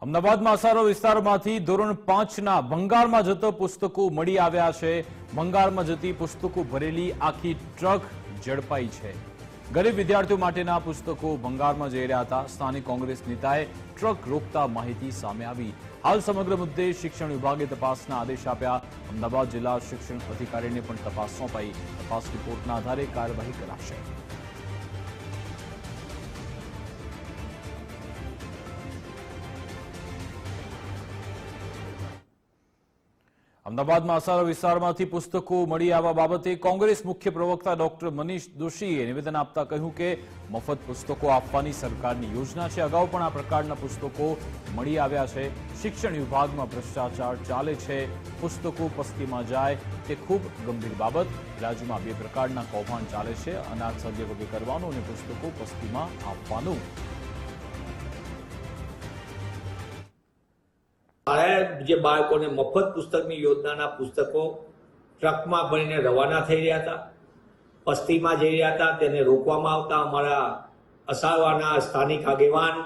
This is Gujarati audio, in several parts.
અમદાવાદમાં અસારો વિસ્તારમાંથી ધોરણ 5ના ભંગારમાં જતો પુસ્તકો મળી આવ્યા છે। ભંગારમાં જતી પુસ્તકો ભરેલી આખી ટ્રક ઝડપાઈ છે। ગરીબ વિદ્યાર્થીઓ માટેના પુસ્તકો ભંગારમાં જઈ રહ્યા હતા। સ્થાનિક કોંગ્રેસ નેતાએ ટ્રક રોકતા માહિતી સામે આવી। હાલ સમગ્ર મુદ્દે શિક્ષણ વિભાગે તપાસના આદેશ આપ્યા। અમદાવાદ જિલ્લા શિક્ષણ અધિકારીને પણ તપાસ સોંપાઈ। તપાસ રિપોર્ટના આધારે કાર્યવાહી કરાશે। અમદાવાદમાં અસારો વિસ્તારમાંથી પુસ્તકો મળી આવવા બાબતે કોંગ્રેસ મુખ્ય પ્રવક્તા ડોક્ટર મનીષ દોશીએ નિવેદન આપતા કહ્યું કે મફત પુસ્તકો આપવાની સરકારની યોજના છે। અગાઉ પણ આ પ્રકારના પુસ્તકો મળી આવ્યા છે। શિક્ષણ વિભાગમાં ભ્રષ્ટાચાર ચાલે છે। પુસ્તકો પસ્તીમાં જાય તે ખૂબ ગંભીર બાબત। રાજ્યમાં બે પ્રકારના કૌભાંડ ચાલે છે, અનાજ સર્વે વગેરે કરવાનું અને પુસ્તકો પસ્તીમાં આપવાનું। જે બાળકોને મફત પુસ્તકની યોજનાના પુસ્તકો ટ્રકમાં ભરીને રવાના થઈ રહ્યા હતા, પસ્તીમાં જઈ રહ્યા હતા, તેને રોકવામાં આવતા અમારા અસારવાના સ્થાનિક આગેવાન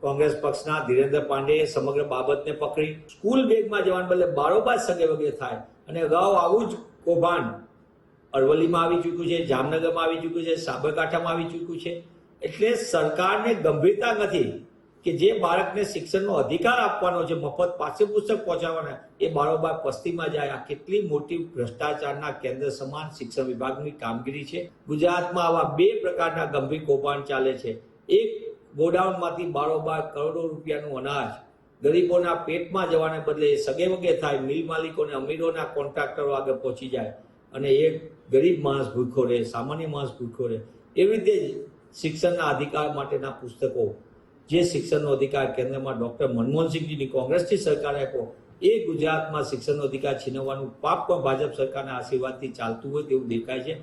કોંગ્રેસ પક્ષના ધીરેન્દ્ર પાંડેએ સમગ્ર બાબતને પકડી સ્કૂલ બેગમાં જવાને બદલે બારોબાર સગે વગે થાય। અને અગાઉ આવું જ કૌભાંડ અરવલ્લીમાં આવી ચૂક્યું છે, જામનગરમાં આવી ચૂક્યું છે, સાબરકાંઠામાં આવી ચૂક્યું છે। એટલે સરકારને ગંભીરતા નથી કે જે બાળકને શિક્ષણનો અધિકાર આપવાનો છે, મફત પાઠ્યપુસ્તક પહોંચાડવાના, એ બારોબાર પસ્તીમાં જાય। આ કેટલી મોટી ભ્રષ્ટાચારના કેન્દ્ર સમાન શિક્ષણ વિભાગની કામગીરી છે। ગુજરાતમાં આવા બે પ્રકારના ગંભીર કૌભાંડ ચાલે છે। એક, ગોડાઉનમાંથી બારોબાર કરોડો રૂપિયાનું અનાજ ગરીબોના પેટમાં જવાને બદલે સગે વગે થાય, મિલ માલિકોને અમીરોના કોન્ટ્રાક્ટરો આગળ પહોંચી જાય અને એક ગરીબ માણસ ભૂખ્યો રહે, સામાન્ય માણસ ભૂખ્યો રહે। એવી રીતે જ શિક્ષણના અધિકાર માટેના પુસ્તકો, જે શિક્ષણનો અધિકાર કેન્દ્રમાં ડોક્ટર મનમોહનસિંહજીની કોંગ્રેસની સરકારે આપ્યો, એ ગુજરાતમાં શિક્ષણનો અધિકાર છીનવવાનું પાપ પણ ભાજપ સરકારના આશીર્વાદથી ચાલતું હોય તેવું દેખાય છે।